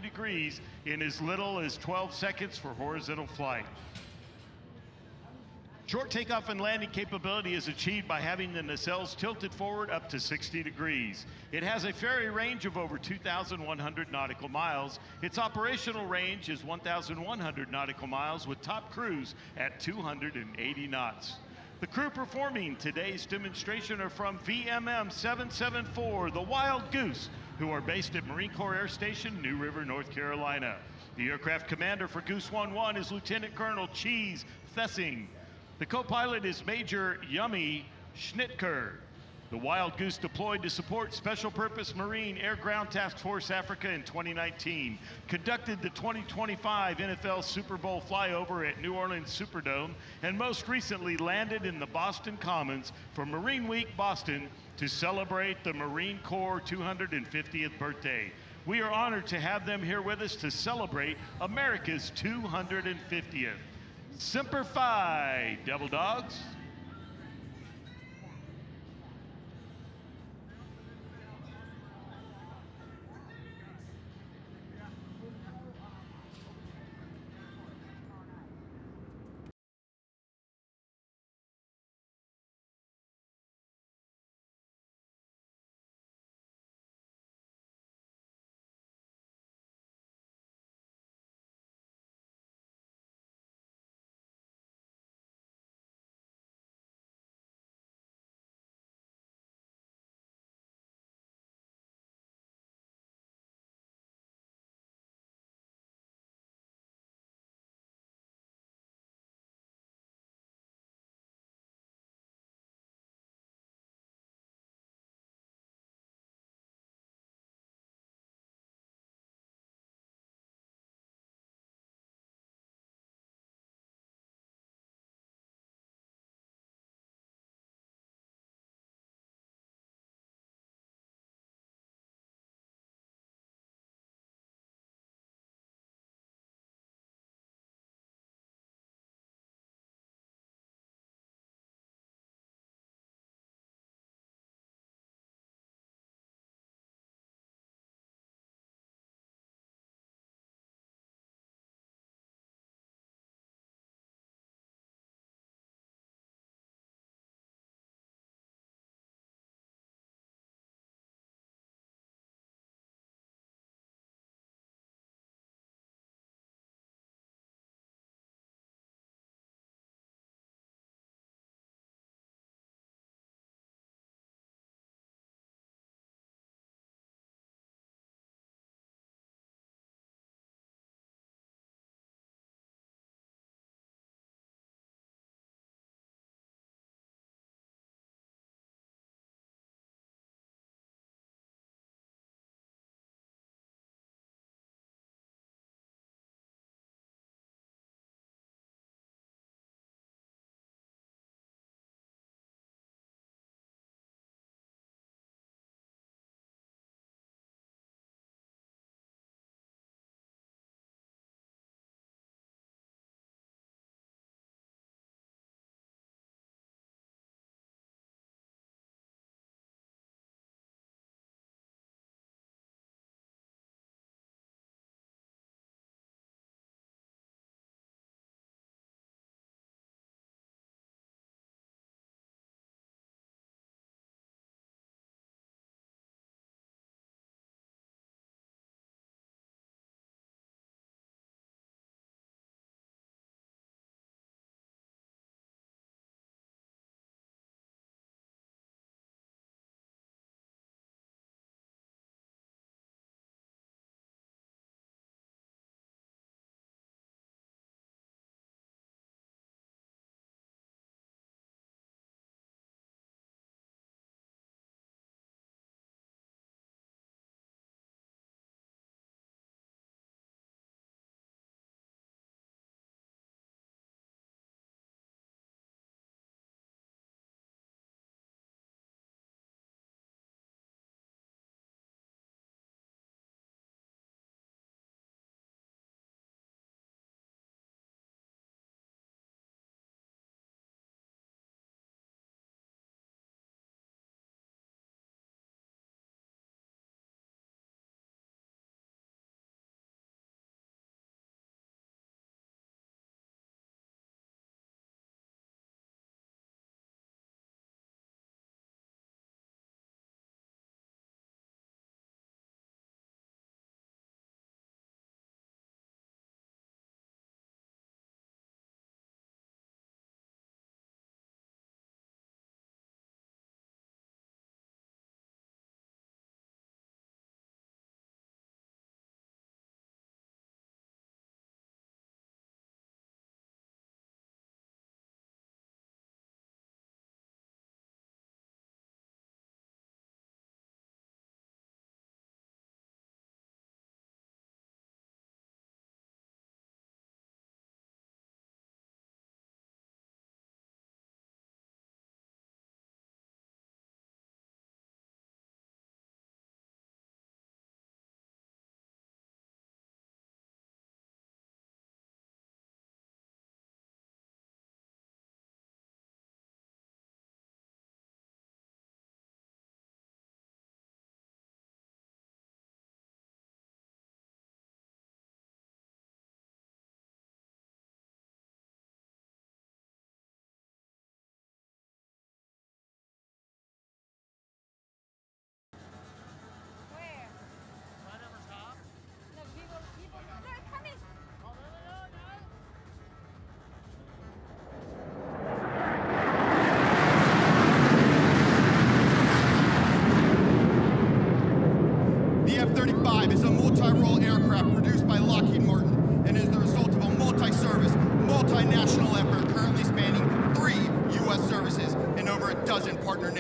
degrees in as little as 12 seconds for horizontal flight. Short takeoff and landing capability is achieved by having the nacelles tilted forward up to 60 degrees. It has a ferry range of over 2,100 nautical miles. Its operational range is 1,100 nautical miles with top cruise at 280 knots. The crew performing today's demonstration are from VMM 774, the Wild Goose, who are based at Marine Corps Air Station, New River, North Carolina. The aircraft commander for Goose 11 is Lieutenant Colonel Cheese Thessing. The co-pilot is Major Yummy Schnitker. The Wild Goose deployed to support Special Purpose Marine Air Ground Task Force Africa in 2019, conducted the 2025 NFL Super Bowl flyover at New Orleans Superdome, and most recently landed in the Boston Commons for Marine Week Boston to celebrate the Marine Corps 250th birthday. We are honored to have them here with us to celebrate America's 250th. Semper Fi, Devil Dogs.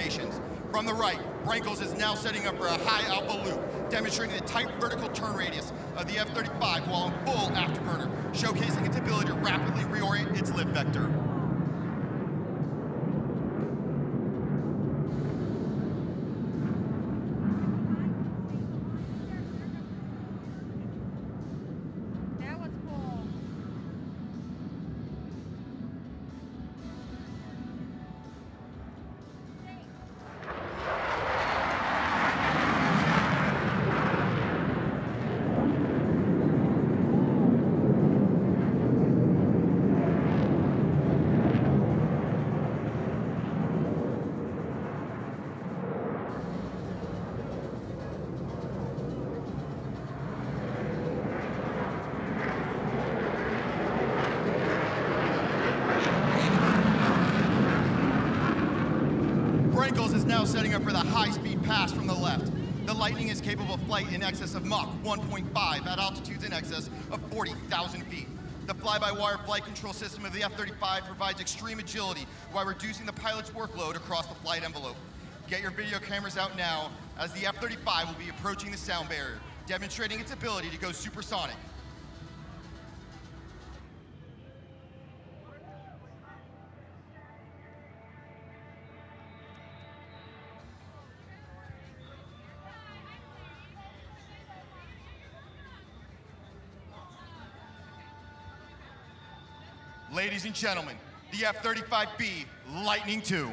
combinations. From the right, Brankles is now setting up for a high alpha loop, demonstrating the tight vertical turn radius of the F-35 while in full afterburner, showcasing its ability to rapidly reorient its lift vector. Brankles is now setting up for the high-speed pass from the left. The Lightning is capable of flight in excess of Mach 1.5 at altitudes in excess of 40,000 feet. The fly-by-wire flight control system of the F-35 provides extreme agility while reducing the pilot's workload across the flight envelope. Get your video cameras out now, as the F-35 will be approaching the sound barrier, demonstrating its ability to go supersonic. Ladies and gentlemen, the F-35B Lightning II.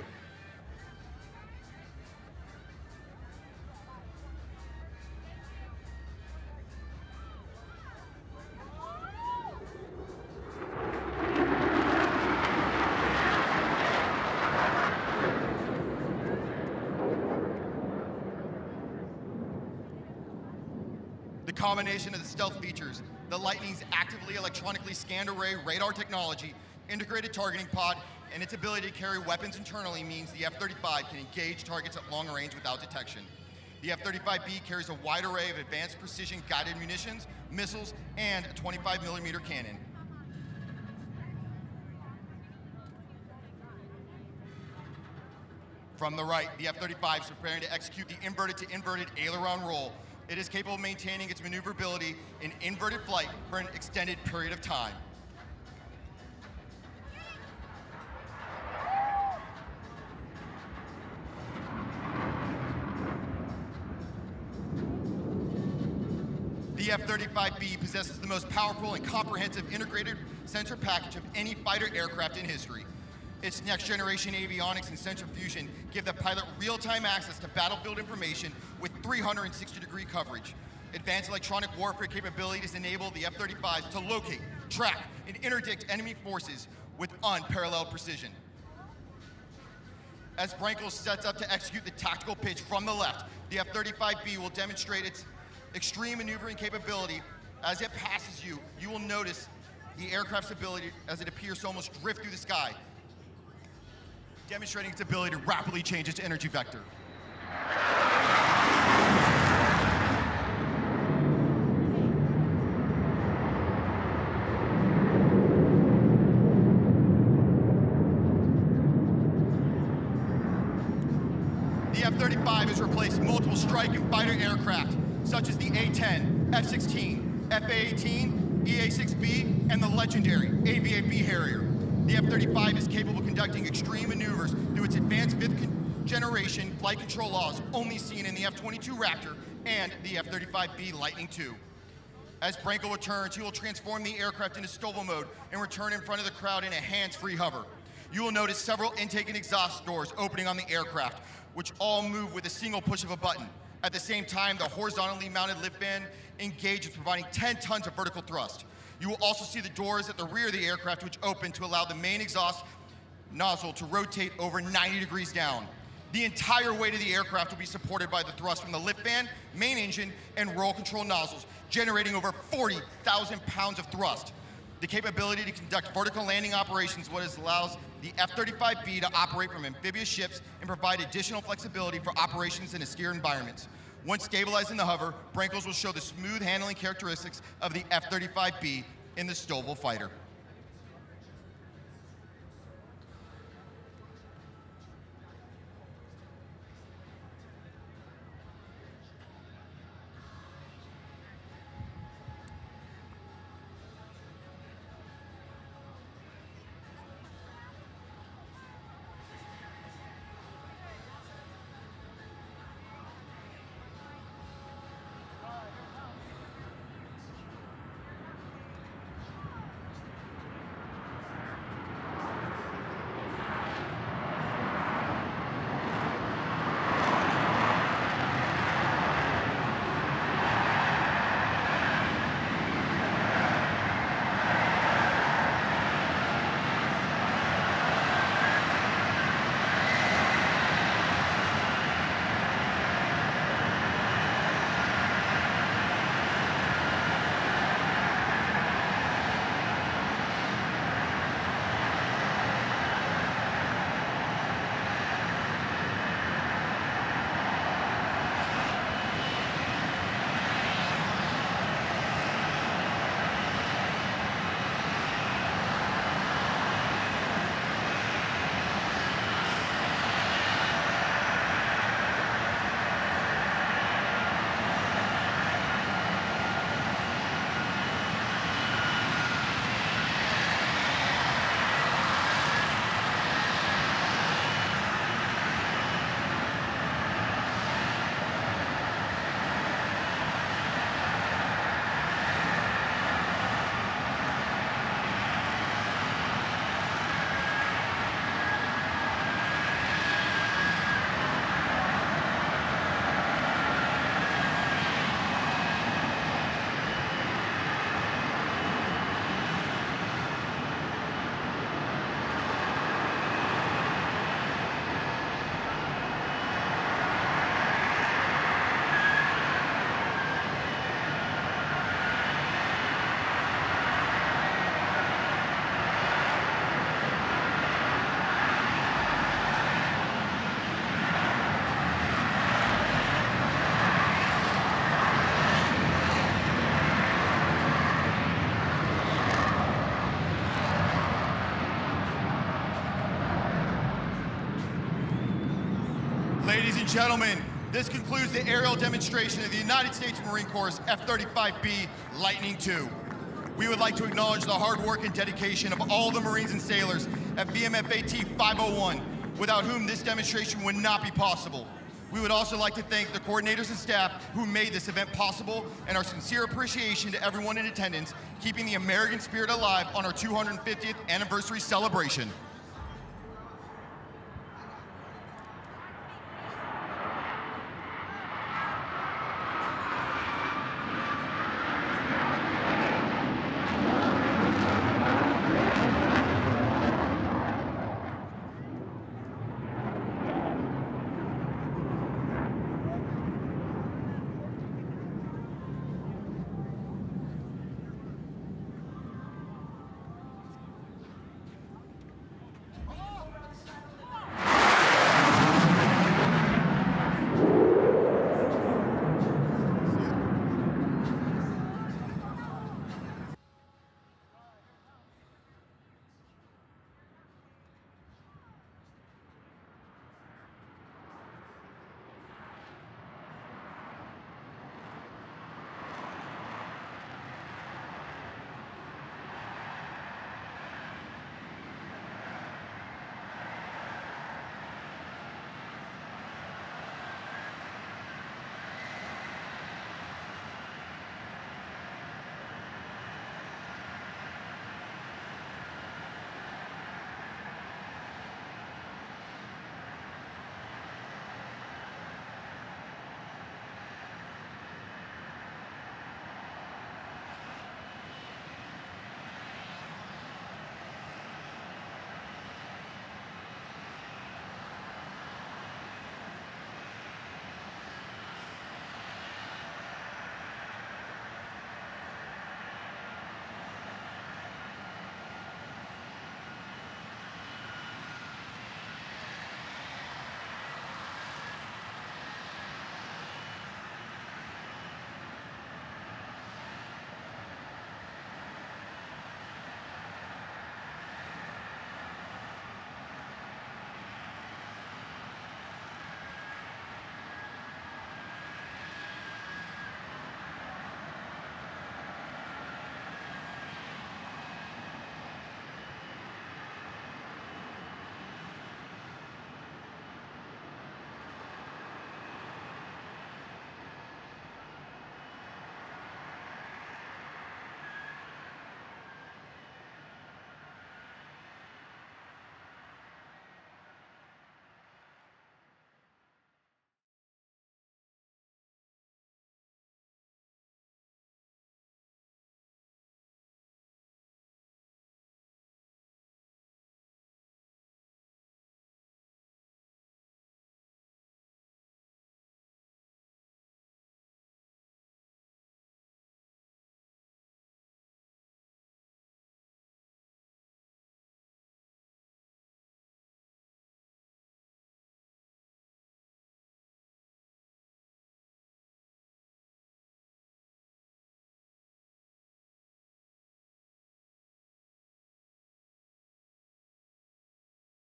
The combination of the stealth features, the Lightning's actively electronically scanned array radar technology, integrated targeting pod, and its ability to carry weapons internally means the F-35 can engage targets at long range without detection. The F-35B carries a wide array of advanced precision guided munitions, missiles, and a 25mm cannon. From the right, the F-35 is preparing to execute the inverted-to-inverted aileron roll. It is capable of maintaining its maneuverability in inverted flight for an extended period of time. The F-35B possesses the most powerful and comprehensive integrated sensor package of any fighter aircraft in history. Its next-generation avionics and sensor fusion give the pilot real-time access to battlefield information with 360-degree coverage. Advanced electronic warfare capabilities enable the F-35 to locate, track, and interdict enemy forces with unparalleled precision. As Brankles sets up to execute the tactical pitch from the left, the F-35B will demonstrate its extreme maneuvering capability. As it passes you, you will notice the aircraft's ability as it appears to almost drift through the sky, demonstrating its ability to rapidly change its energy vector. The F-35 has replaced multiple strike and fighter aircraft, such as the A-10, F-16, F-A-18, EA-6B, and the legendary AV-8B Harrier. The F-35 is capable of conducting extreme maneuvers through its advanced fifth-generation flight control laws only seen in the F-22 Raptor and the F-35B Lightning II. As Brankle returns, he will transform the aircraft into STOVL mode and return in front of the crowd in a hands-free hover. You will notice several intake and exhaust doors opening on the aircraft, which all move with a single push of a button. At the same time, the horizontally mounted lift fan engages, providing 10 tons of vertical thrust. You will also see the doors at the rear of the aircraft which open to allow the main exhaust nozzle to rotate over 90 degrees down. The entire weight of the aircraft will be supported by the thrust from the lift fan, main engine, and roll control nozzles, generating over 40,000 pounds of thrust. The capability to conduct vertical landing operations is what allows the F-35B to operate from amphibious ships and provide additional flexibility for operations in austere environments. Once stabilized in the hover, Brankles will show the smooth handling characteristics of the F-35B in the STOVL fighter. Ladies and gentlemen, this concludes the aerial demonstration of the United States Marine Corps F-35B Lightning II. We would like to acknowledge the hard work and dedication of all the Marines and sailors at VMFAT 501, without whom this demonstration would not be possible. We would also like to thank the coordinators and staff who made this event possible, and our sincere appreciation to everyone in attendance, keeping the American spirit alive on our 250th anniversary celebration.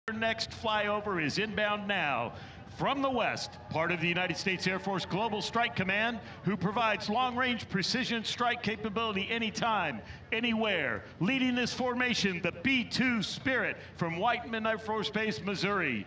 Our next flyover is inbound now. From the west, part of the United States Air Force Global Strike Command, who provides long-range precision strike capability anytime, anywhere. Leading this formation, the B-2 Spirit from Whiteman Air Force Base, Missouri.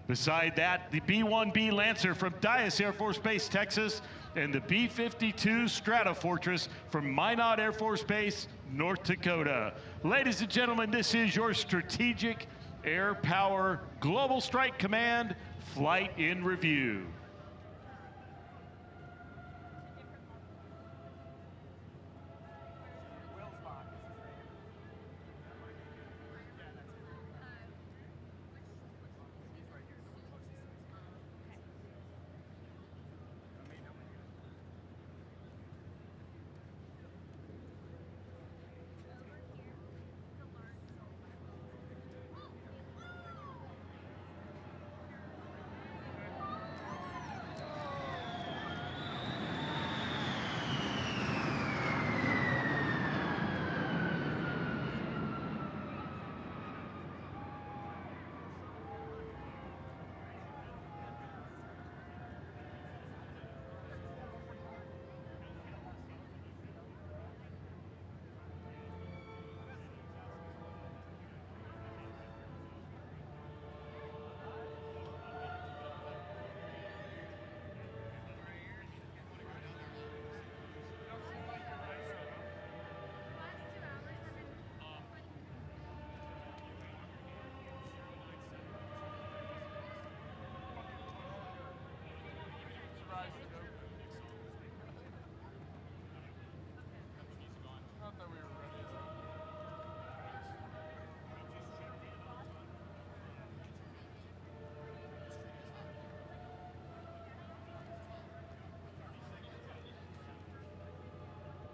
Beside that, the B-1B Lancer from Dyess Air Force Base, Texas, and the B-52 Stratofortress from Minot Air Force Base, North Dakota. Ladies and gentlemen, this is your strategic Air Power Global Strike Command Flight in Review.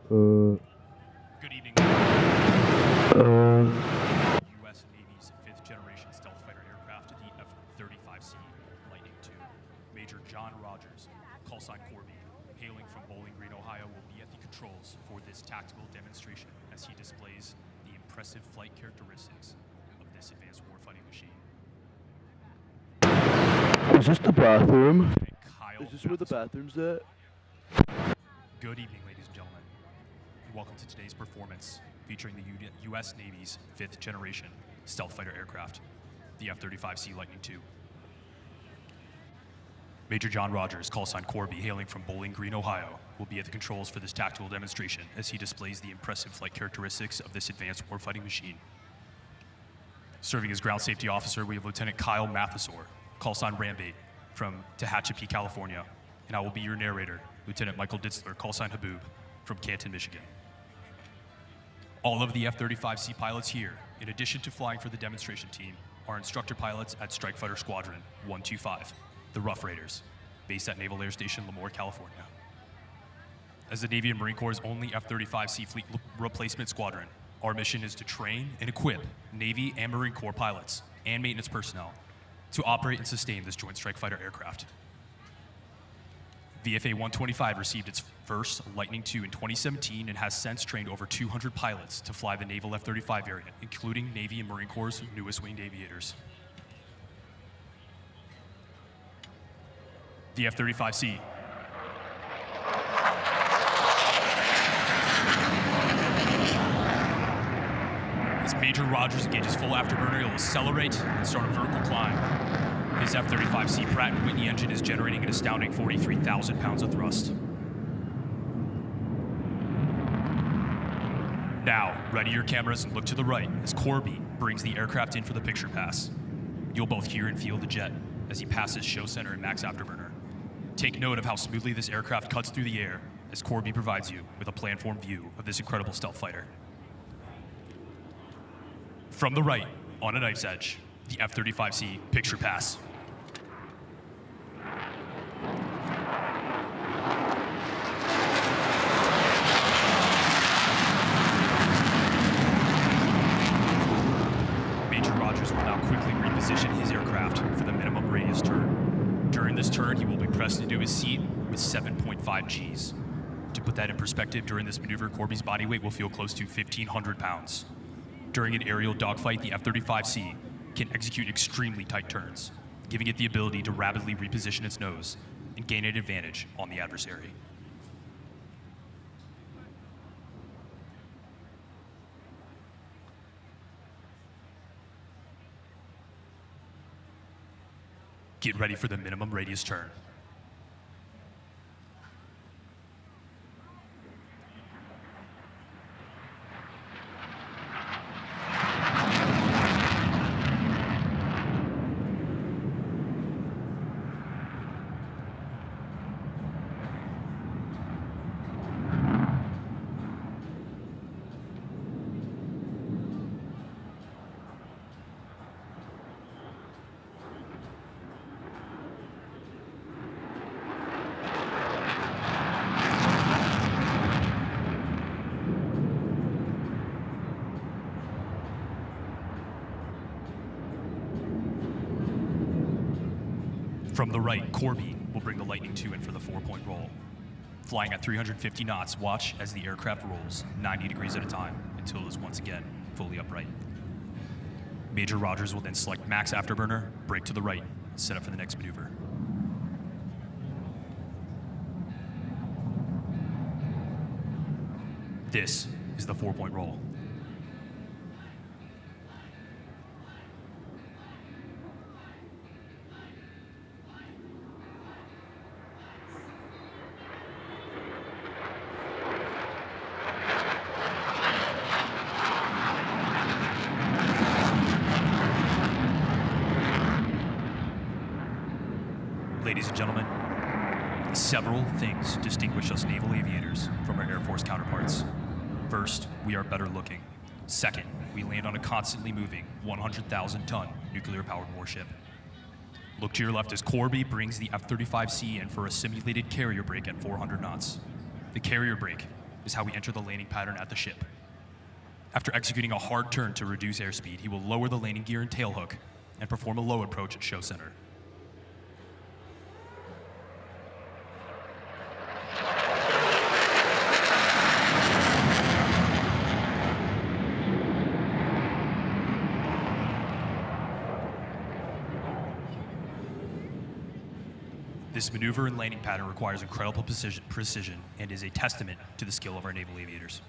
Good evening. U.S. Navy's 5th generation stealth fighter aircraft, the F-35C Lightning II. Major John Rogers, call sign Corby, hailing from Bowling Green, Ohio, will be at the controls for this tactical demonstration as he displays the impressive flight characteristics of this advanced warfighting machine. Is this the bathroom? Kyle Is this where the bathroom's at? Good evening, ladies and gentlemen, and welcome to today's performance featuring the U.S. Navy's 5th generation stealth fighter aircraft, the F-35C Lightning II. Major John Rogers, call sign Corby, hailing from Bowling Green, Ohio, will be at the controls for this tactical demonstration as he displays the impressive flight characteristics of this advanced warfighting machine. Serving as ground safety officer, we have Lieutenant Kyle Mathesor, call sign Rambate, from Tehachapi, California, and I will be your narrator, Lieutenant Michael Ditzler, call sign Haboob, from Canton, Michigan. All of the F-35C pilots here, in addition to flying for the demonstration team, are instructor pilots at Strike Fighter Squadron 125, the Rough Raiders, based at Naval Air Station Lemoore, California. As the Navy and Marine Corps' only F-35C fleet replacement squadron, our mission is to train and equip Navy and Marine Corps pilots and maintenance personnel to operate and sustain this Joint Strike Fighter aircraft. VFA 125 received its first Lightning II in 2017 and has since trained over 200 pilots to fly the naval F-35 variant, including Navy and Marine Corps' newest winged aviators. The F-35C. As Major Rogers engages full afterburner, he'll accelerate and start a vertical climb. His F-35C Pratt & Whitney engine is generating an astounding 43,000 pounds of thrust. Now, ready your cameras and look to the right as Corby brings the aircraft in for the picture pass. You'll both hear and feel the jet as he passes show center and max afterburner. Take note of how smoothly this aircraft cuts through the air as Corby provides you with a planform view of this incredible stealth fighter. From the right, on a knife's edge, the F-35C picture pass. Major Rogers will now quickly reposition his aircraft for the minimum radius turn. During this turn, he will be pressed into his seat with 7.5 Gs. To put that in perspective, during this maneuver, Corby's body weight will feel close to 1,500 pounds. During an aerial dogfight, the F-35C can execute extremely tight turns, giving it the ability to rapidly reposition its nose and gain an advantage on the adversary. Get ready for the minimum radius turn. From the right, Corby will bring the Lightning II in for the 4-point roll. Flying at 350 knots, watch as the aircraft rolls 90 degrees at a time until it is once again fully upright. Major Rogers will then select max afterburner, brake to the right, and set up for the next maneuver. This is the 4-point roll. Ladies and gentlemen, several things distinguish us naval aviators from our Air Force counterparts. First, we are better looking. Second, we land on a constantly moving 100,000-ton nuclear-powered warship. Look to your left as Corby brings the F-35C in for a simulated carrier brake at 400 knots. The carrier brake is how we enter the landing pattern at the ship. After executing a hard turn to reduce airspeed, he will lower the landing gear and tail hook and perform a low approach at show center. This maneuver and landing pattern requires incredible precision and is a testament to the skill of our naval aviators.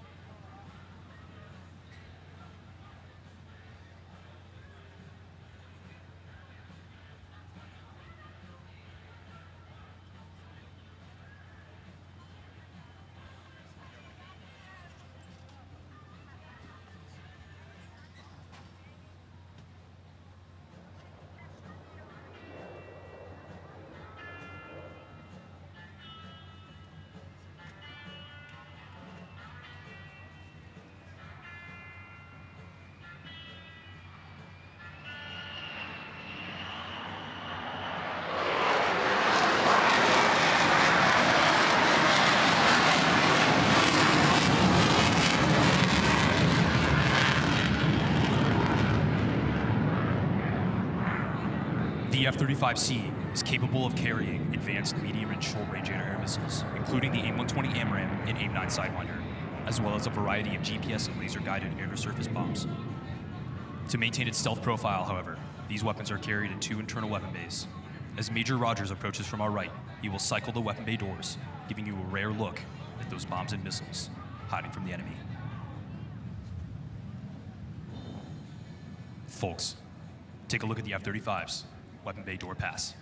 The F-35C is capable of carrying advanced medium and short-range air missiles, including the AIM-120 AMRAAM and AIM-9 Sidewinder, as well as a variety of GPS and laser-guided air-to-surface bombs. To maintain its stealth profile, however, these weapons are carried in 2 internal weapon bays. As Major Rogers approaches from our right, he will cycle the weapon bay doors, giving you a rare look at those bombs and missiles hiding from the enemy. Folks, take a look at the F-35's weapon bay door pass.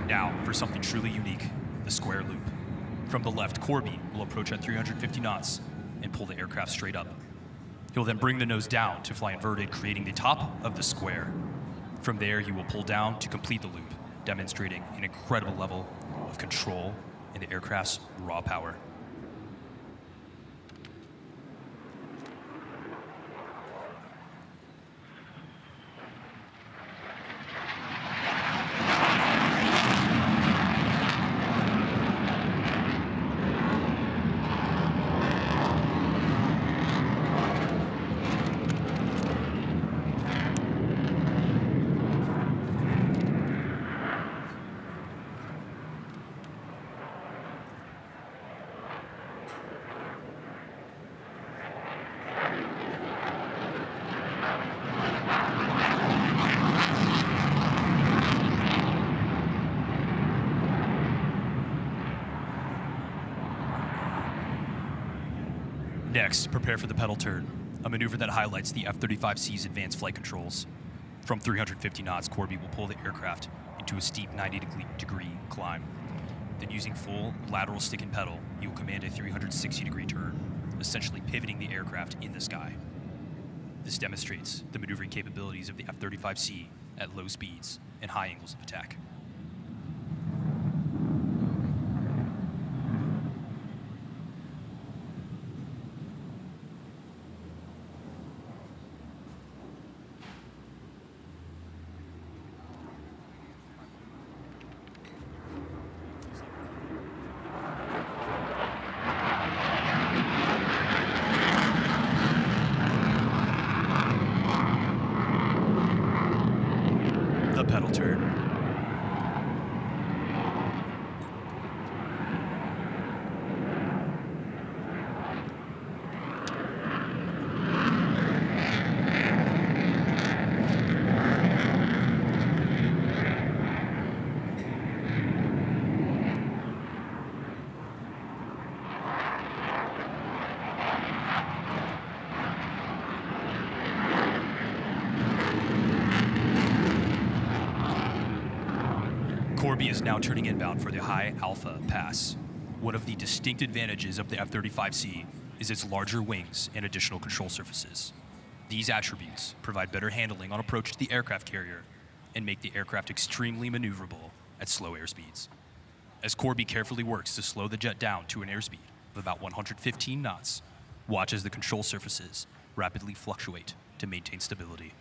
Now, for something truly unique, the square loop. From the left, Corby will approach at 350 knots and pull the aircraft straight up. He'll then bring the nose down to fly inverted, creating the top of the square. From there, he will pull down to complete the loop, demonstrating an incredible level of control in the aircraft's raw power. Next, prepare for the pedal turn, a maneuver that highlights the F-35C's advanced flight controls. From 350 knots, Corby will pull the aircraft into a steep 90-degree climb. Then using full lateral stick and pedal, he will command a 360-degree turn, essentially pivoting the aircraft in the sky. This demonstrates the maneuvering capabilities of the F-35C at low speeds and high angles of attack. Pedal turn. Corby is now turning inbound for the High Alpha Pass. One of the distinct advantages of the F-35C is its larger wings and additional control surfaces. These attributes provide better handling on approach to the aircraft carrier and make the aircraft extremely maneuverable at slow airspeeds. As Corby carefully works to slow the jet down to an airspeed of about 115 knots, watch as the control surfaces rapidly fluctuate to maintain stability.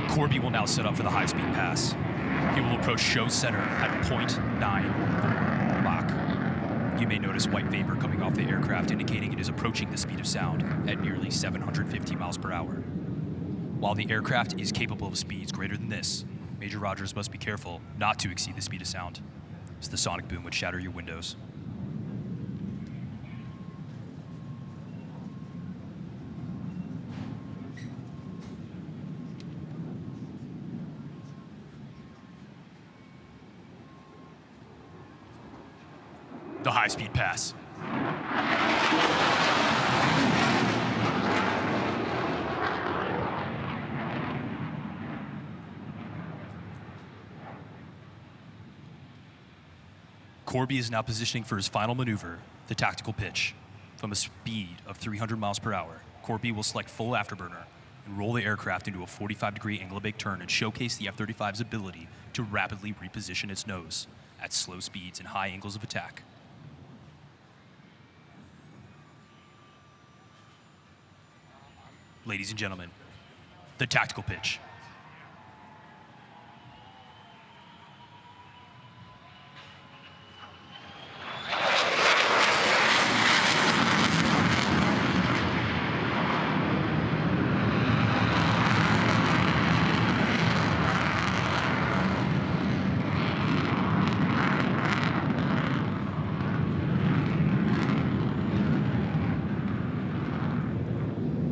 Corby will now set up for the high-speed pass. He will approach show center at 0.94 Mach. You may notice white vapor coming off the aircraft, indicating it is approaching the speed of sound at nearly 750 miles per hour. While the aircraft is capable of speeds greater than this, Major Rogers must be careful not to exceed the speed of sound, as the sonic boom would shatter your windows. The high-speed pass. Corby is now positioning for his final maneuver, the tactical pitch. From a speed of 300 miles per hour, Corby will select full afterburner and roll the aircraft into a 45-degree angle-of-bake turn and showcase the F-35's ability to rapidly reposition its nose at slow speeds and high angles of attack. Ladies and gentlemen, the tactical pitch.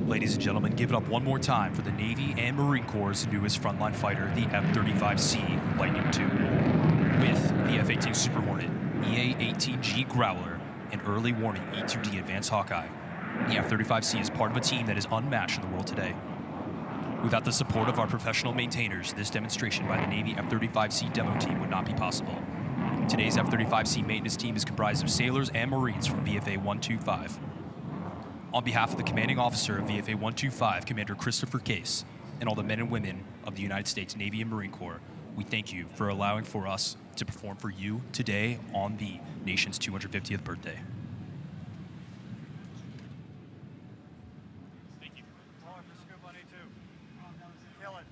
Ladies and gentlemen, give it up one more time for the Navy and Marine Corps' newest frontline fighter, the F-35C Lightning II. With the F-18 Super Hornet, EA-18G Growler, and early warning E-2D Advanced Hawkeye, the F-35C is part of a team that is unmatched in the world today. Without the support of our professional maintainers, this demonstration by the Navy F-35C demo team would not be possible. Today's F-35C maintenance team is comprised of sailors and Marines from VFA 125. On behalf of the commanding officer of VFA 125, Commander Christopher Case, and all the men and women of the United States Navy and Marine Corps, we thank you for allowing for us to perform for you today on the nation's 250th birthday. Thank you. Caller for Scoop on A2. Kill it.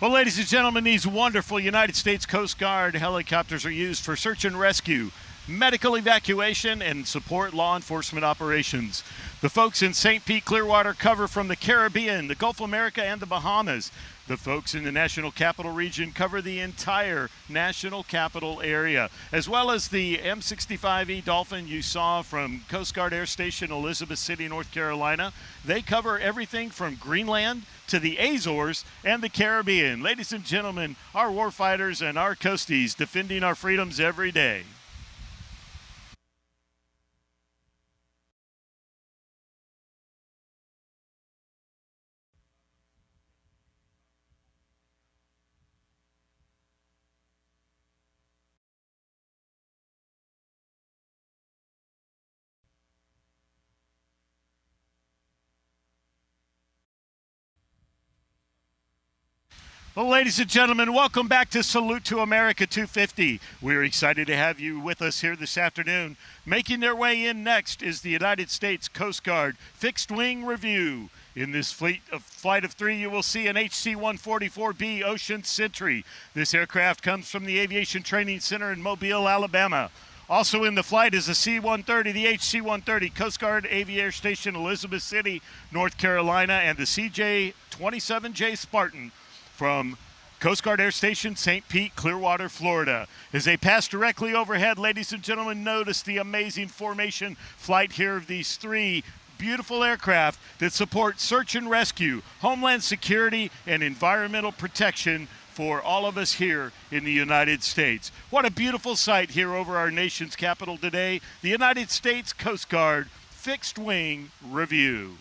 Well, ladies and gentlemen, these wonderful United States Coast Guard helicopters are used for search and rescue, medical evacuation, and support law enforcement operations. The folks in St. Pete, Clearwater cover from the Caribbean, the Gulf of America, and the Bahamas. The folks in the National Capital Region cover the entire National Capital area, as well as the M65E Dolphin you saw from Coast Guard Air Station Elizabeth City, North Carolina. They cover everything from Greenland to the Azores and the Caribbean. Ladies and gentlemen, our warfighters and our coasties defending our freedoms every day. Well, ladies and gentlemen, welcome back to Salute to America 250. We're excited to have you with us here this afternoon. Making their way in next is the United States Coast Guard Fixed Wing Review. In this flight of three, you will see an HC-144B Ocean Sentry. This aircraft comes from the Aviation Training Center in Mobile, Alabama. Also in the flight is the C-130, the HC-130, Coast Guard Air Station Elizabeth City, North Carolina, and the CJ-27J Spartan from Coast Guard Air Station, St. Pete, Clearwater, Florida. As they pass directly overhead, ladies and gentlemen, notice the amazing formation flight here of these three beautiful aircraft that support search and rescue, homeland security, and environmental protection for all of us here in the United States. What a beautiful sight here over our nation's capital today, the United States Coast Guard Fixed Wing Review.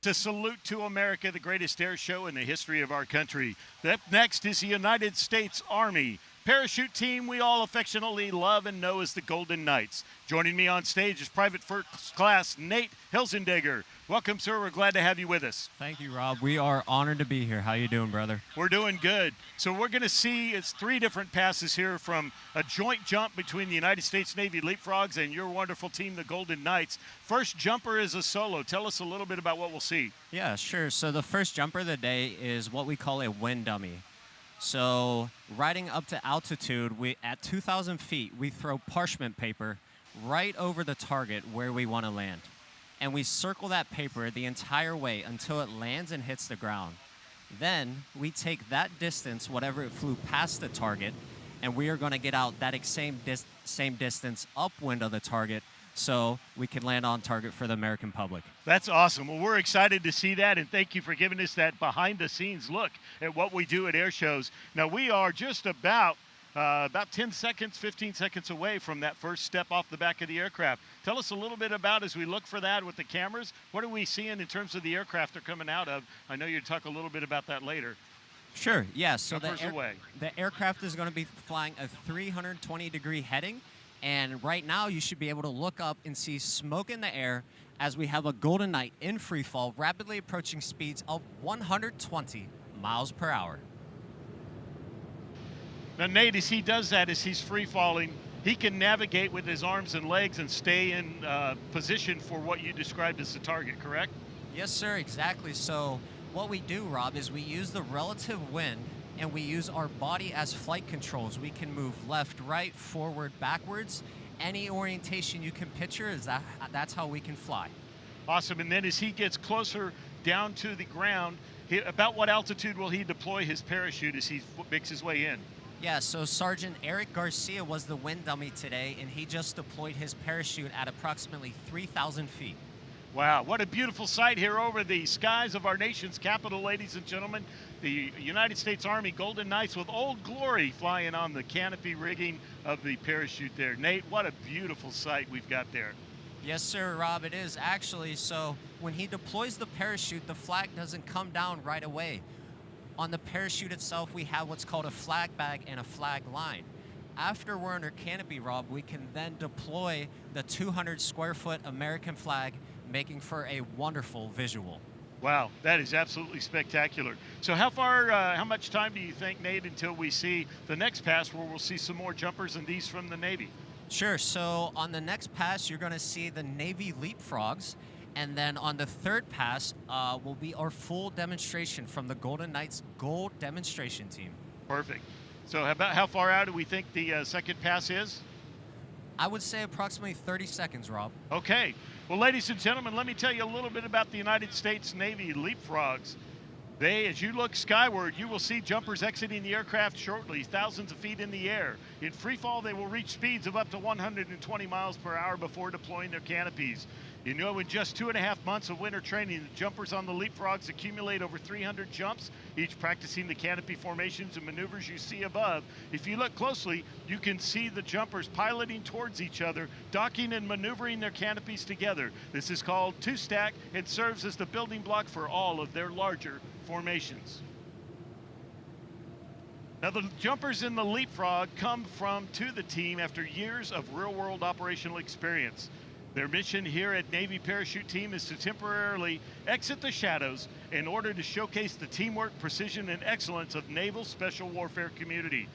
To Salute to America, the greatest air show in the history of our country. Up next is the United States Army parachute team we all affectionately love and know as the Golden Knights. Joining me on stage is Private First Class Nate Hilzendegger. Welcome, sir. We're glad to have you with us. Thank you, Rob. We are honored to be here. How you doing, brother? We're doing good. So we're going to see it's three different passes here from a joint jump between the United States Navy Leapfrogs and your wonderful team, the Golden Knights. First jumper is a solo. Tell us a little bit about what we'll see. Yeah, sure. So the first jumper of the day is what we call a wind dummy. So riding up to altitude, at 2,000 feet, we throw parchment paper right over the target where we want to land. And we circle that paper the entire way until it lands and hits the ground. Then we take that distance, whatever it flew past the target, and we are going to get out that same distance upwind of the target so we can land on target for the American public. That's awesome. Well, we're excited to see that, and thank you for giving us that behind-the-scenes look at what we do at air shows. Now, we are just about 10 seconds, 15 seconds away from that first step off the back of the aircraft. Tell us a little bit about, as we look for that with the cameras, what are we seeing in terms of the aircraft they're coming out of? I know you'll talk a little bit about that later. Sure, yes. So the aircraft is going to be flying a 320-degree heading, and right now you should be able to look up and see smoke in the air as we have a Golden Knight in free fall, rapidly approaching speeds of 120 miles per hour. Now, Nate, as he does that, as he's free falling, he can navigate with his arms and legs and stay in position for what you described as the target, correct? Yes, sir, exactly. So what we do, Rob, is we use the relative wind and we use our body as flight controls. We can move left, right, forward, backwards. Any orientation you can picture, that's how we can fly. Awesome. And then as he gets closer down to the ground, about what altitude will he deploy his parachute as he makes his way in? Yeah, so Sergeant Eric Garcia was the wind dummy today, and he just deployed his parachute at approximately 3,000 feet. Wow, what a beautiful sight here over the skies of our nation's capital, ladies and gentlemen. The United States Army Golden Knights with Old Glory flying on the canopy rigging of the parachute there. Nate, what a beautiful sight we've got there. Yes, sir, Rob, it is actually. So when he deploys the parachute, the flag doesn't come down right away. On the parachute itself, we have what's called a flag bag and a flag line. After we're under canopy, Rob, we can then deploy the 200 square foot American flag, making for a wonderful visual. Wow, that is absolutely spectacular. So how much time do you think, Nate, until we see the next pass where we'll see some more jumpers and these from the Navy? Sure, so on the next pass, you're gonna see the Navy leapfrogs. And then on the third pass will be our full demonstration from the Golden Knights Gold Demonstration Team. Perfect. So about how far out do we think the second pass is? I would say approximately 30 seconds, Rob. Okay. Well, ladies and gentlemen, let me tell you a little bit about the United States Navy leapfrogs. As you look skyward, you will see jumpers exiting the aircraft shortly, thousands of feet in the air. In free fall, they will reach speeds of up to 120 miles per hour before deploying their canopies. You know, in just 2.5 months of winter training, the jumpers on the leapfrogs accumulate over 300 jumps, each practicing the canopy formations and maneuvers you see above. If you look closely, you can see the jumpers piloting towards each other, docking and maneuvering their canopies together. This is called two-stack and serves as the building block for all of their larger formations. Now, the jumpers in the leapfrog come to the team after years of real-world operational experience. Their mission here at Navy Parachute Team is to temporarily exit the shadows in order to showcase the teamwork, precision, and excellence of naval special warfare community.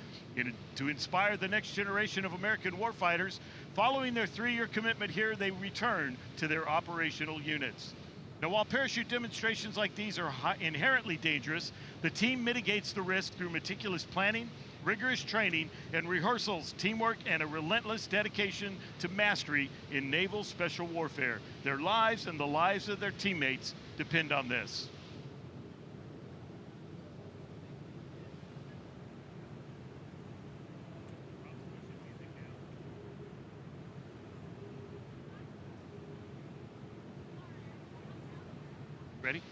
To inspire the next generation of American warfighters, following their 3-year commitment here, they return to their operational units. Now, while parachute demonstrations like these are inherently dangerous, the team mitigates the risk through meticulous planning, rigorous training and rehearsals, teamwork, and a relentless dedication to mastery in naval special warfare. Their lives and the lives of their teammates depend on this. Ready?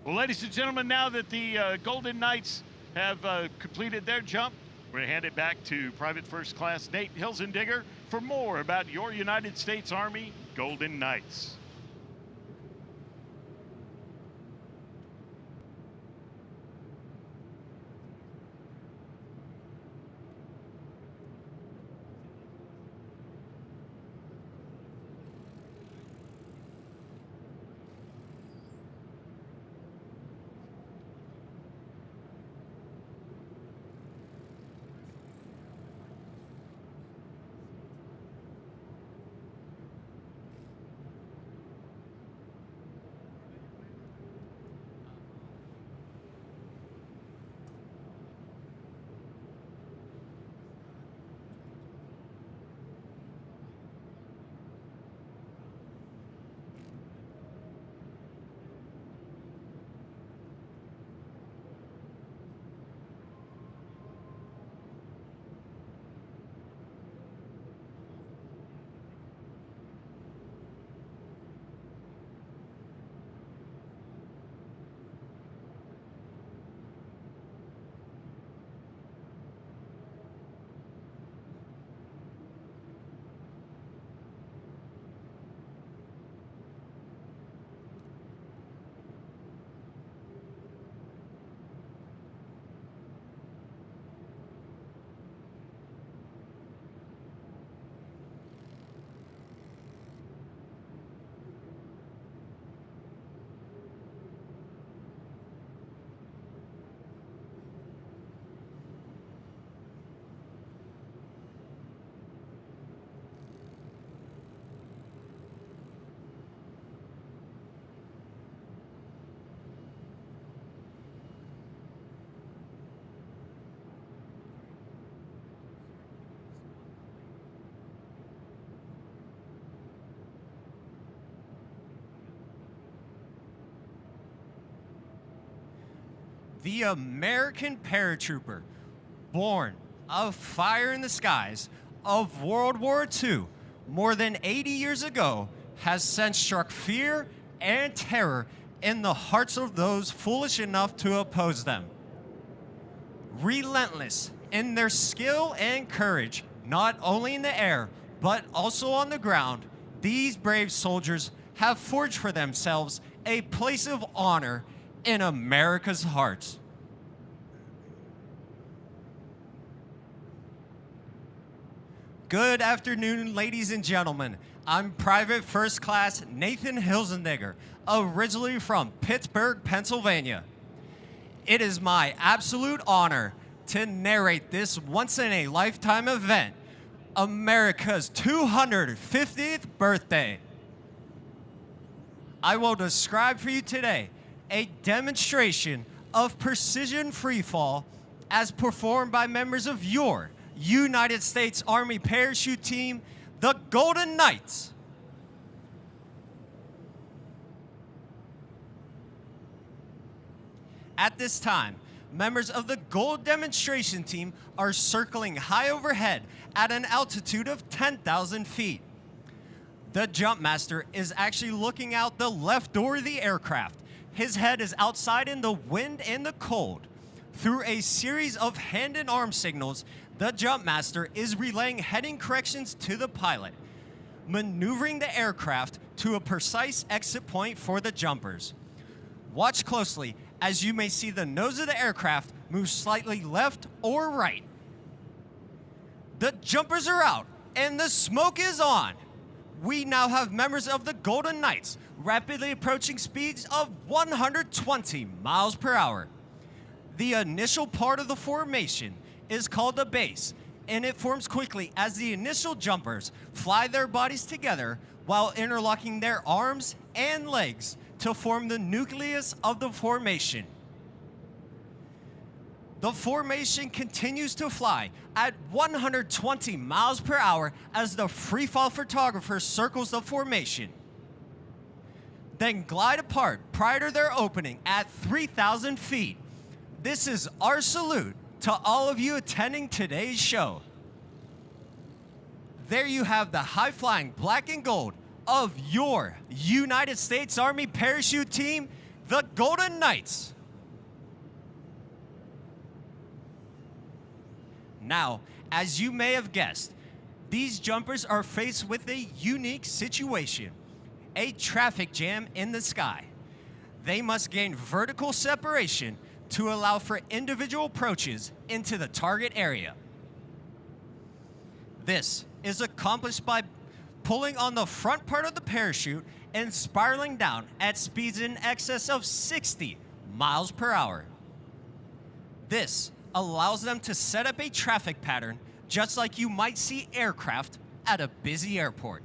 Well, ladies and gentlemen, now that the Golden Knights have completed their jump, we're going to hand it back to Private First Class Nate Hilzendigger for more about your United States Army Golden Knights. the American paratrooper, born of fire in the skies of World War II, more than 80 years ago, has since struck fear and terror in the hearts of those foolish enough to oppose them. Relentless in their skill and courage, not only in the air, but also on the ground, these brave soldiers have forged for themselves a place of honor in America's hearts. Good afternoon, ladies and gentlemen. I'm Private First Class Nathan Hilsenegger, originally from Pittsburgh, Pennsylvania. It is my absolute honor to narrate this once-in-a-lifetime event, America's 250th birthday. I will describe for you today a demonstration of precision freefall as performed by members of your United States Army parachute team, the Golden Knights. At this time, members of the Gold Demonstration Team are circling high overhead at an altitude of 10,000 feet. The jump master is actually looking out the left door of the aircraft. His head is outside in the wind and the cold. Through a series of hand and arm signals, the jump master is relaying heading corrections to the pilot, maneuvering the aircraft to a precise exit point for the jumpers. Watch closely as you may see the nose of the aircraft move slightly left or right. The jumpers are out and the smoke is on. We now have members of the Golden Knights rapidly approaching speeds of 120 miles per hour. The initial part of the formation is called the base, and it forms quickly as the initial jumpers fly their bodies together while interlocking their arms and legs to form the nucleus of the formation. The formation continues to fly at 120 miles per hour as the freefall photographer circles the formation, then glide apart prior to their opening at 3,000 feet. This is our salute to all of you attending today's show. There you have the high-flying black and gold of your United States Army parachute team, the Golden Knights. Now, as you may have guessed, these jumpers are faced with a unique situation, a traffic jam in the sky. They must gain vertical separation to allow for individual approaches into the target area. This is accomplished by pulling on the front part of the parachute and spiraling down at speeds in excess of 60 miles per hour. This allows them to set up a traffic pattern just like you might see aircraft at a busy airport.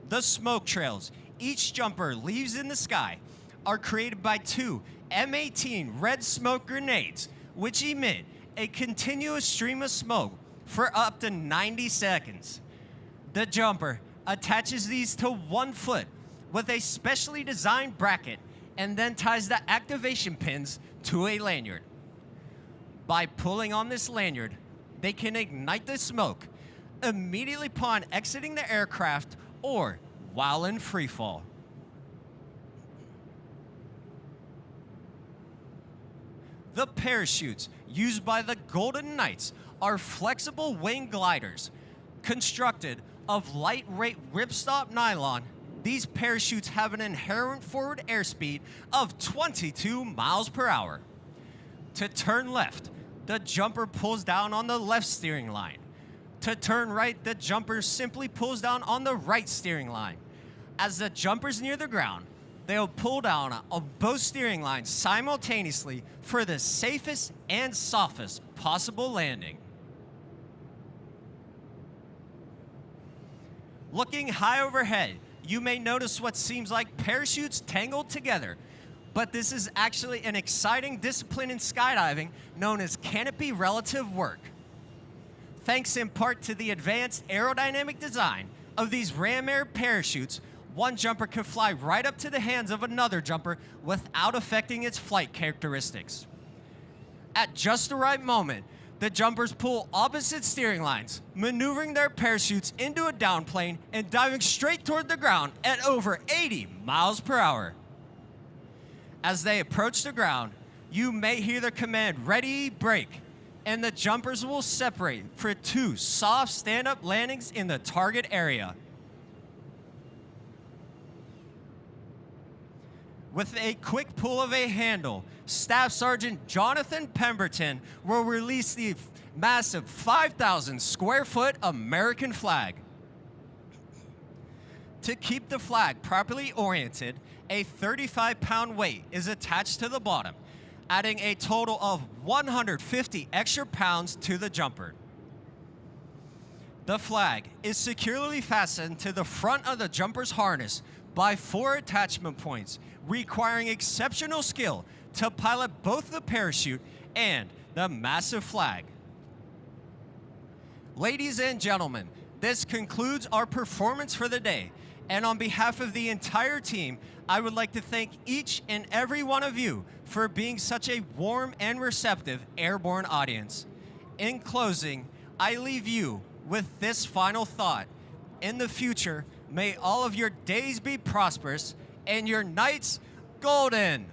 The smoke trails each jumper leaves in the sky are created by two M18 red smoke grenades, which emit a continuous stream of smoke for up to 90 seconds. The jumper attaches these to one foot with a specially designed bracket and then ties the activation pins to a lanyard. By pulling on this lanyard, they can ignite the smoke immediately upon exiting the aircraft or while in free fall. The parachutes used by the Golden Knights are flexible wing gliders. Constructed of lightweight ripstop nylon, these parachutes have an inherent forward airspeed of 22 miles per hour. To turn left, the jumper pulls down on the left steering line. To turn right, the jumper simply pulls down on the right steering line. As the jumper's near the ground, they'll pull down on both steering lines simultaneously for the safest and softest possible landing. Looking high overhead, you may notice what seems like parachutes tangled together, but this is actually an exciting discipline in skydiving known as canopy relative work. Thanks in part to the advanced aerodynamic design of these ram air parachutes, one jumper can fly right up to the hands of another jumper without affecting its flight characteristics. At just the right moment, the jumpers pull opposite steering lines, maneuvering their parachutes into a downplane and diving straight toward the ground at over 80 miles per hour. As they approach the ground, you may hear the command, "Ready, brake," and the jumpers will separate for 2 soft stand-up landings in the target area. With a quick pull of a handle, Staff Sergeant Jonathan Pemberton will release the massive 5,000 square foot American flag. To keep the flag properly oriented, a 35-pound weight is attached to the bottom, adding a total of 150 extra pounds to the jumper. The flag is securely fastened to the front of the jumper's harness by 4 attachment points, requiring exceptional skill to pilot both the parachute and the massive flag. Ladies and gentlemen, this concludes our performance for the day. And on behalf of the entire team, I would like to thank each and every one of you for being such a warm and receptive airborne audience. In closing, I leave you with this final thought. In the future, may all of your days be prosperous and your nights golden.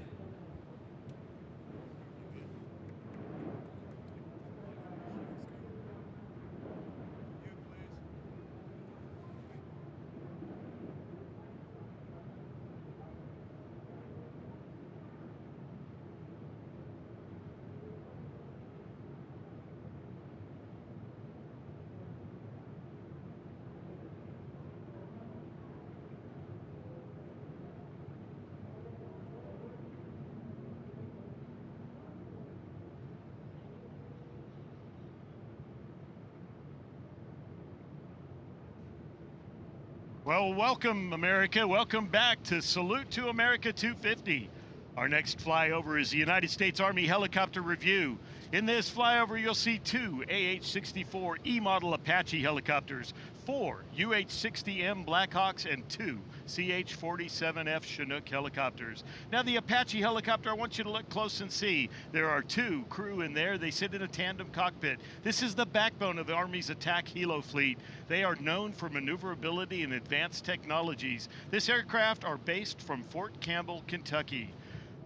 Well, welcome, America. Welcome back to Salute to America 250. Our next flyover is the United States Army helicopter review. In this flyover, you'll see 2 AH-64E model Apache helicopters, 4 UH-60M Blackhawks, and 2 CH-47F Chinook helicopters. Now, the Apache helicopter, I want you to look close and see. There are 2 crew in there. They sit in a tandem cockpit. This is the backbone of the Army's attack helo fleet. They are known for maneuverability and advanced technologies. This aircraft are based from Fort Campbell, Kentucky.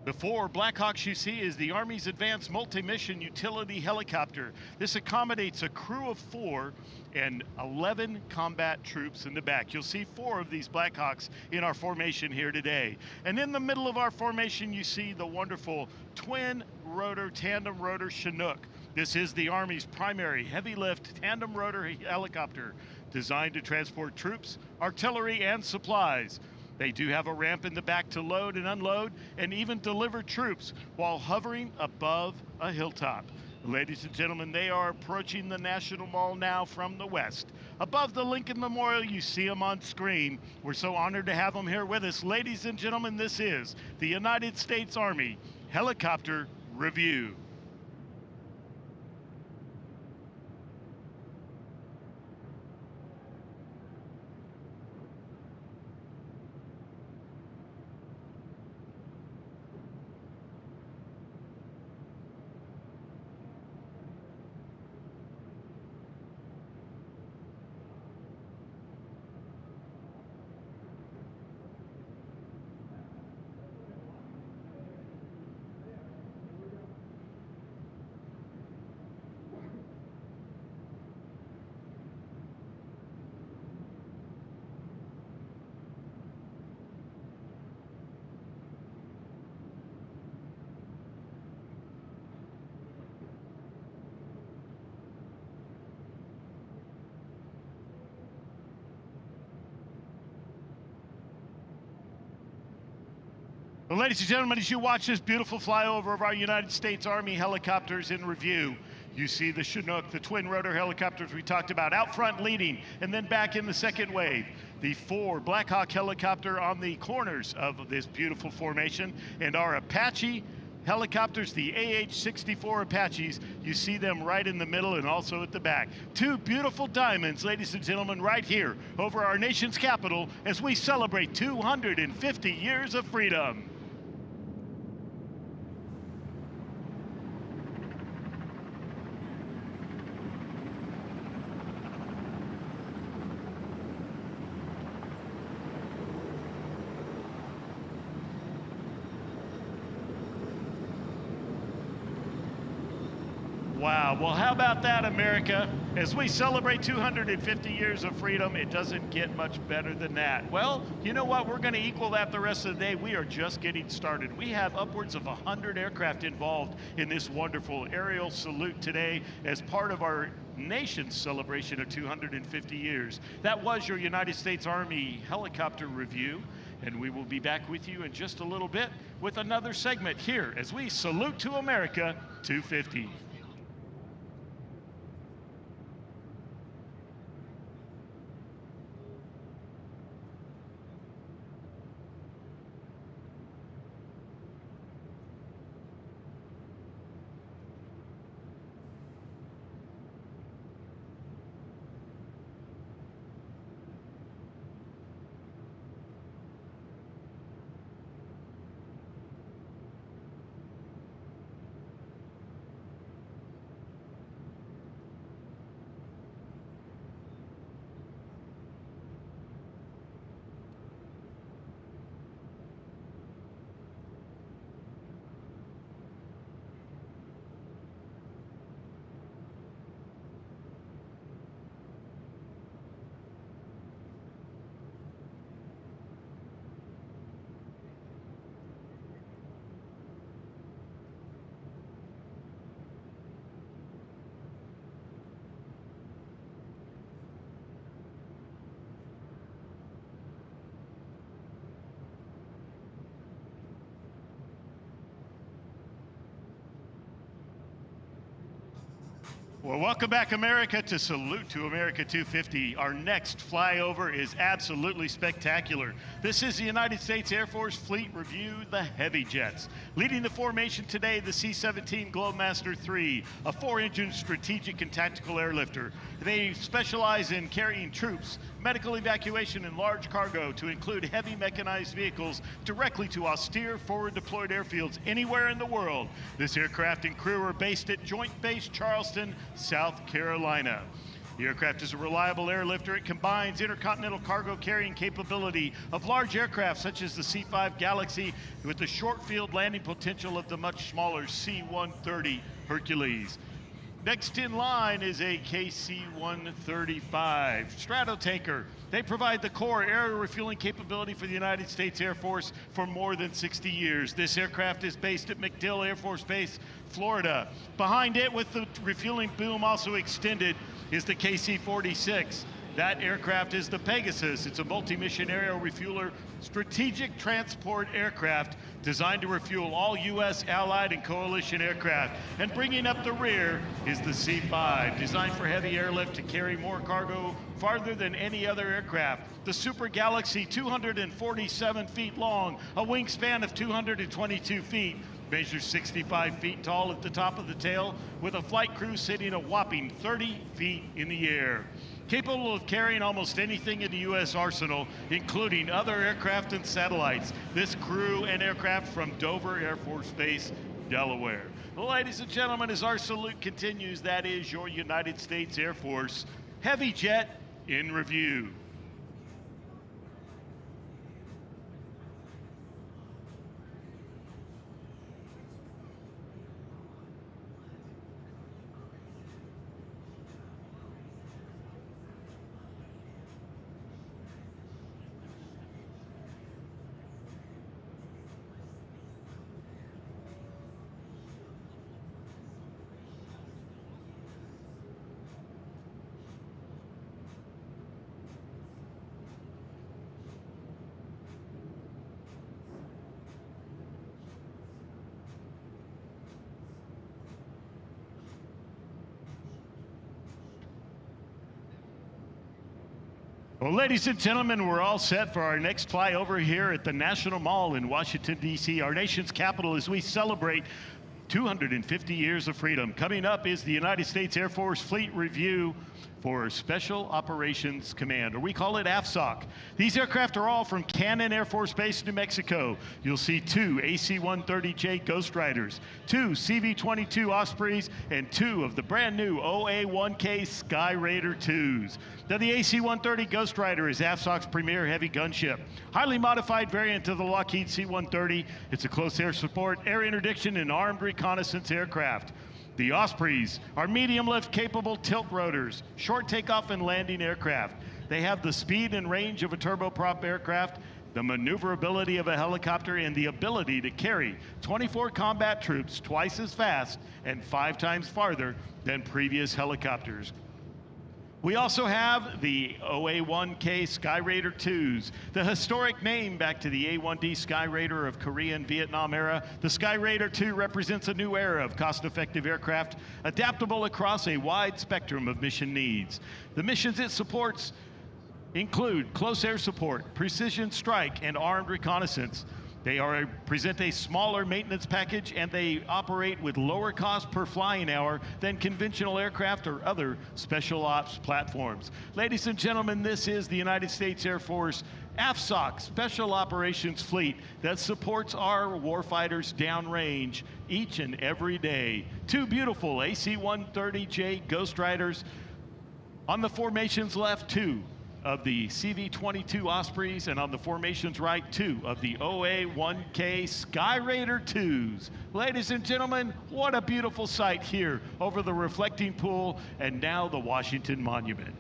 The 4 Blackhawks you see is the Army's Advanced Multi-Mission Utility Helicopter. This accommodates a crew of 4 and 11 combat troops in the back. You'll see 4 of these Blackhawks in our formation here today. And in the middle of our formation, you see the wonderful twin rotor, tandem rotor Chinook. This is the Army's primary heavy lift tandem rotor helicopter designed to transport troops, artillery, and supplies. They do have a ramp in the back to load and unload and even deliver troops while hovering above a hilltop. Ladies and gentlemen, they are approaching the National Mall now from the west. Above the Lincoln Memorial, you see them on screen. We're so honored to have them here with us. Ladies and gentlemen, this is the United States Army Helicopter Review. Well, ladies and gentlemen, as you watch this beautiful flyover of our United States Army helicopters in review, you see the Chinook, the twin rotor helicopters we talked about, out front leading, and then back in the second wave. The 4 Blackhawk helicopter on the corners of this beautiful formation, and our Apache helicopters, the AH-64 Apaches. You see them right in the middle and also at the back. Two beautiful diamonds, ladies and gentlemen, right here over our nation's capital as we celebrate 250 years of freedom. Wow, well, how about that, America? As we celebrate 250 years of freedom, it doesn't get much better than that. Well, you know what? We're going to equal that the rest of the day. We are just getting started. We have upwards of 100 aircraft involved in this wonderful aerial salute today as part of our nation's celebration of 250 years. That was your United States Army helicopter review, and we will be back with you in just a little bit with another segment here as we salute to America 250. Well, welcome back, America, to Salute to America 250. Our next flyover is absolutely spectacular. This is the United States Air Force Fleet Review, the heavy jets. Leading the formation today, the C-17 Globemaster III, a 4-engine strategic and tactical airlifter. They specialize in carrying troops, medical evacuation, and large cargo to include heavy mechanized vehicles directly to austere forward deployed airfields anywhere in the world. This aircraft and crew are based at Joint Base Charleston, South Carolina. The aircraft is a reliable airlifter. It combines intercontinental cargo carrying capability of large aircraft such as the C-5 Galaxy with the short field landing potential of the much smaller C-130 Hercules. Next in line is a KC-135 Stratotanker. They provide the core air refueling capability for the United States Air Force for more than 60 years. This aircraft is based at MacDill Air Force Base, Florida. Behind it, with the refueling boom also extended, is the KC-46. That aircraft is the Pegasus. It's a multi-mission aerial refueler strategic transport aircraft designed to refuel all U.S., Allied, and coalition aircraft. And bringing up the rear is the C-5, designed for heavy airlift to carry more cargo farther than any other aircraft. The Super Galaxy, 247 feet long, a wingspan of 222 feet, measures 65 feet tall at the top of the tail, with a flight crew sitting a whopping 30 feet in the air. Capable of carrying almost anything in the U.S. arsenal, including other aircraft and satellites. This crew and aircraft from Dover Air Force Base, Delaware. Well, ladies and gentlemen, as our salute continues, that is your United States Air Force heavy jet in review. Well, ladies and gentlemen, we're all set for our next flyover here at the National Mall in Washington, D.C., our nation's capital, as we celebrate 250 years of freedom. Coming up is the United States Air Force Fleet Review for Special Operations Command, or we call it AFSOC. These aircraft are all from Cannon Air Force Base, New Mexico. You'll see 2 AC-130J Ghost Riders, 2 CV-22 Ospreys, and 2 of the brand new OA-1K Sky Raider 2s. Now, the AC-130 Ghost Rider is AFSOC's premier heavy gunship, highly modified variant of the Lockheed C-130. It's a close air support, air interdiction, and armed reconnaissance aircraft. The Ospreys are medium-lift capable tilt rotors, short takeoff and landing aircraft. They have the speed and range of a turboprop aircraft, the maneuverability of a helicopter, and the ability to carry 24 combat troops twice as fast and 5 times farther than previous helicopters. We also have the OA-1K Sky Raider 2s, the historic name back to the A-1D Sky Raider of Korea and Vietnam era. The Sky Raider 2 represents a new era of cost-effective aircraft, adaptable across a wide spectrum of mission needs. The missions it supports include close air support, precision strike, and armed reconnaissance. They present a smaller maintenance package, and they operate with lower cost per flying hour than conventional aircraft or other special ops platforms. Ladies and gentlemen, this is the United States Air Force AFSOC Special Operations Fleet that supports our warfighters downrange each and every day. 2 beautiful AC-130J Ghost Riders. On the formation's left, 2 of the CV-22 Ospreys, and on the formation's right, 2 of the OA-1K Sky Raider 2s. Ladies and gentlemen, what a beautiful sight here over the reflecting pool and now the Washington Monument.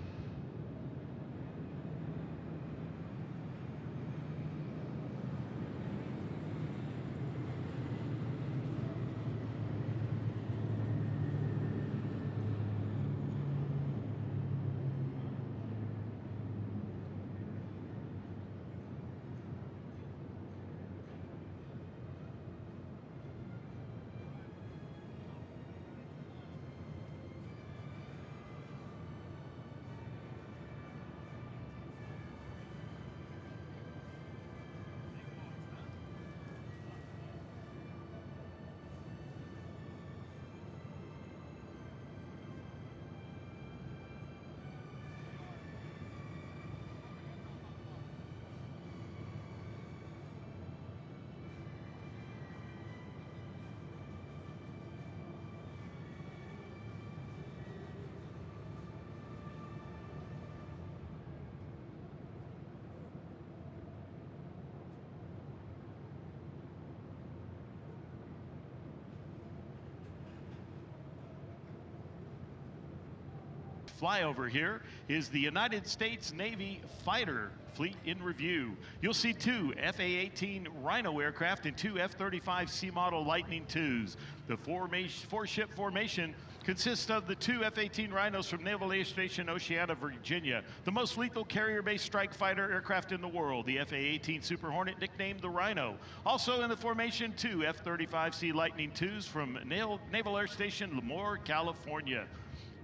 Flyover here is the United States Navy fighter fleet in review. You'll see 2 FA-18 Rhino aircraft and 2 F-35 C model Lightning IIs. The 4-ship formation consists of the 2 F-18 Rhinos from Naval Air Station Oceana, Virginia, the most lethal carrier-based strike fighter aircraft in the world, the FA-18 Super Hornet, nicknamed the Rhino. Also in the formation, 2 F-35 C Lightning IIs from Naval Air Station Lemoore, California.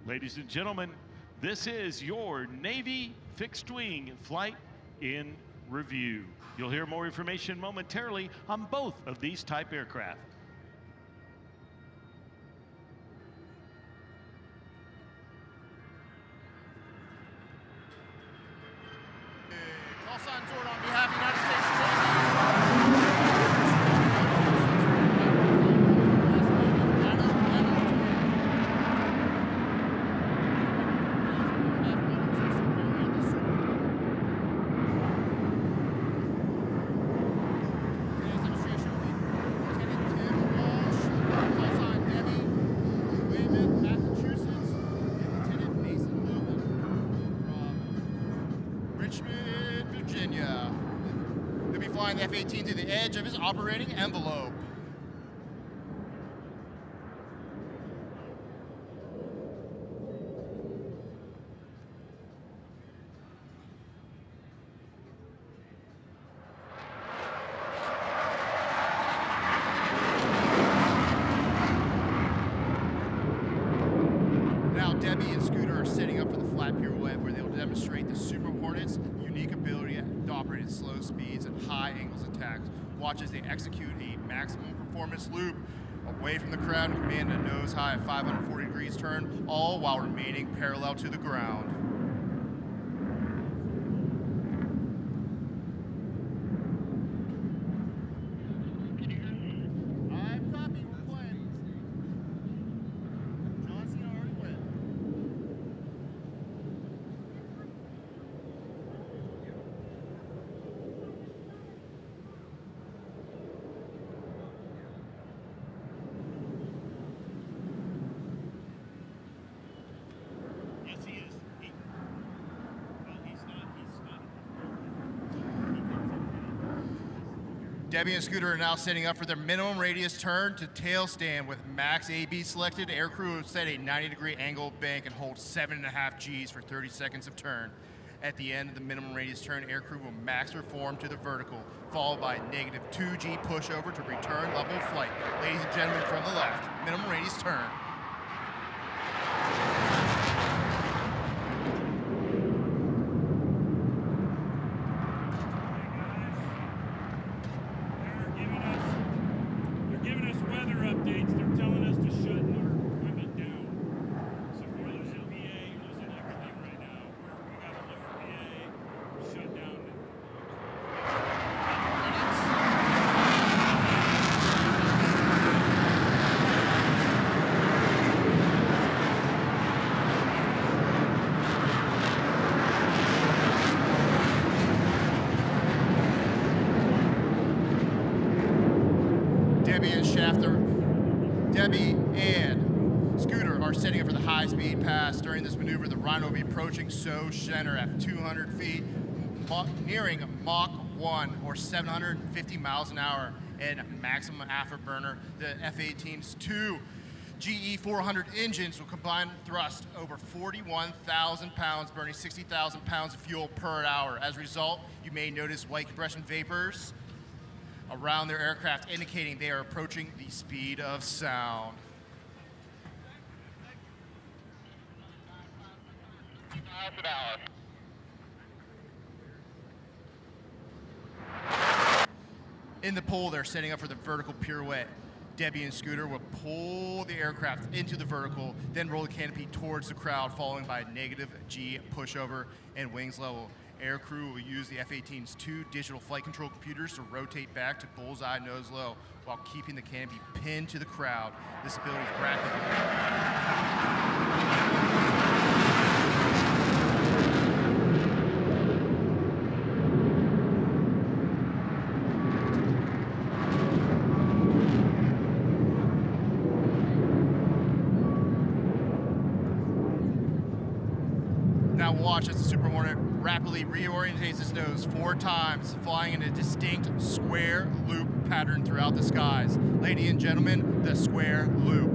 Ladies and gentlemen, this is your Navy fixed wing flight in review. You'll hear more information momentarily on both of these type aircraft. Call sign Zord on behalf of the United States Navy. Flying the F-18 to the edge of his operating envelope. Now Debbie and Scooter are setting up for the flat pirouette, where they will demonstrate the Super Hornet's unique ability to operate at slow speeds and high angles of attack. Watch as they execute a maximum performance loop away from the crowd and command a nose-high 540 degrees turn, all while remaining parallel to the ground. Yes, he is. Well, he's not. Debbie and Scooter are now setting up for their minimum radius turn to tail stand with max AB selected. Air crew will set a 90-degree angle bank and hold 7.5 Gs for 30 seconds of turn. At the end of the minimum radius turn, air crew will max reform to the vertical, followed by negative 2 G pushover to return level flight. Ladies and gentlemen, from the left, minimum radius turn. They're giving us weather updates. They're telling us to shut our equipment down. So we're losing PA, losing everything right now. We got a lower PA, shut down. Debbie and Scooter are setting up for the high-speed pass. During this maneuver, the Rhino will be approaching SO center at 200 feet, nearing Mach 1 or 750 miles an hour and maximum afterburner. The F-18's two GE 400 engines will combine thrust over 41,000 pounds, burning 60,000 pounds of fuel per hour. As a result, you may notice white compression vapors around their aircraft, indicating they are approaching the speed of sound. In the pool, they're setting up for the vertical pirouette. Debbie and Scooter will pull the aircraft into the vertical, then roll the canopy towards the crowd, following by a negative G pushover and wings level. Air crew will use the F-18's two digital flight control computers to rotate back to bullseye nose low while keeping the canopy pinned to the crowd. This ability is Now watch as the Super Hornet rapidly reorientates its nose 4 times, flying in a distinct square loop pattern throughout the skies. Ladies and gentlemen, the square loop.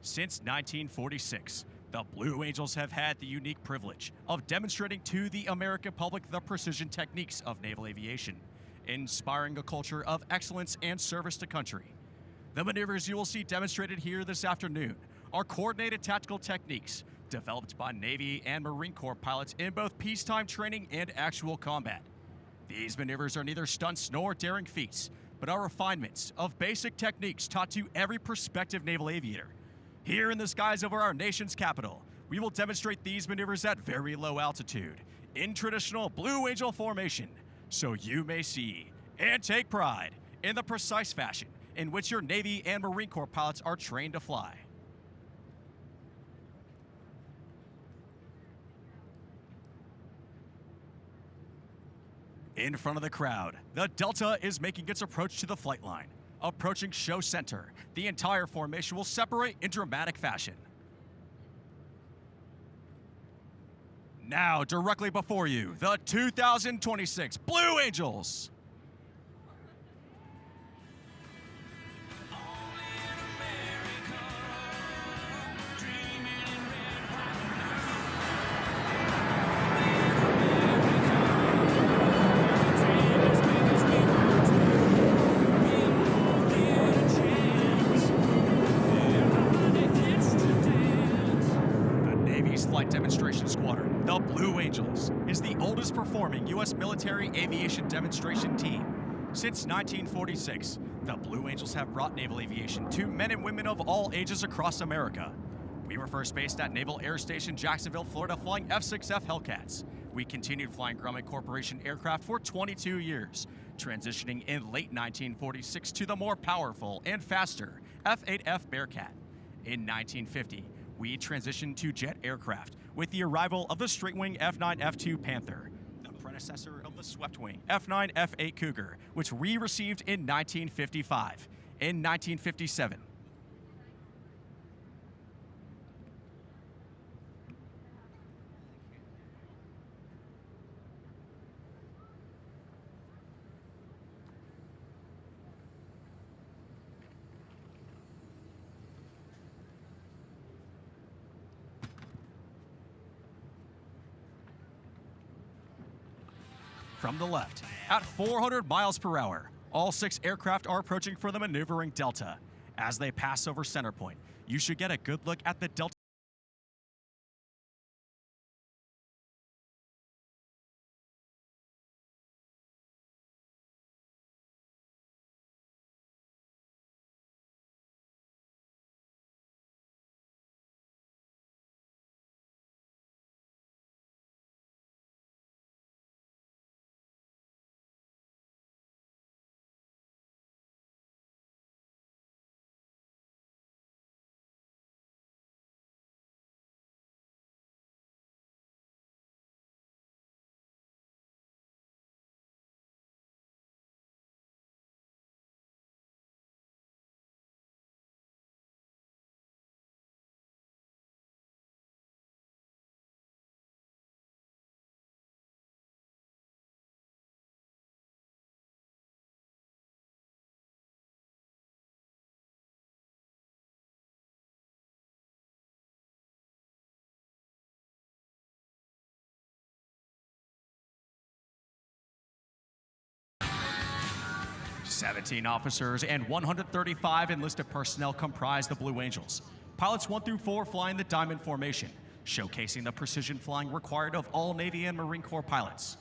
Since 1946, the Blue Angels have had the unique privilege of demonstrating to the American public the precision techniques of naval aviation, inspiring a culture of excellence and service to country. The maneuvers you will see demonstrated here this afternoon are coordinated tactical techniques developed by Navy and Marine Corps pilots in both peacetime training and actual combat. These maneuvers are neither stunts nor daring feats, but are refinements of basic techniques taught to every prospective naval aviator. Here in the skies over our nation's capital, we will demonstrate these maneuvers at very low altitude in traditional Blue Angel formation, so you may see and take pride in the precise fashion in which your Navy and Marine Corps pilots are trained to fly. In front of the crowd, the Delta is making its approach to the flight line. Approaching show center, the entire formation will separate in dramatic fashion. Now, directly before you, the 2026 Blue Angels. Demonstration Squadron, the Blue Angels, is the oldest performing U.S. military aviation demonstration team. Since 1946, the Blue Angels have brought naval aviation to men and women of all ages across America. We were first based at Naval Air Station Jacksonville, Florida, flying F-6F Hellcats. We continued flying Grumman Corporation aircraft for 22 years, transitioning in late 1946 to the more powerful and faster F-8F Bearcat. In 1950, we transitioned to jet aircraft with the arrival of the straight-wing F-9 F-2 Panther, the predecessor of the swept-wing F-9 F-8 Cougar, which we received in 1955. In 1957, from the left, at 400 miles per hour, all 6 aircraft are approaching for the maneuvering Delta. As they pass over center point, you should get a good look at the Delta. "17 officers and 135 enlisted personnel comprise the Blue Angels. Pilots 1 through 4 fly in the diamond formation, showcasing the precision flying required of all Navy and Marine Corps pilots.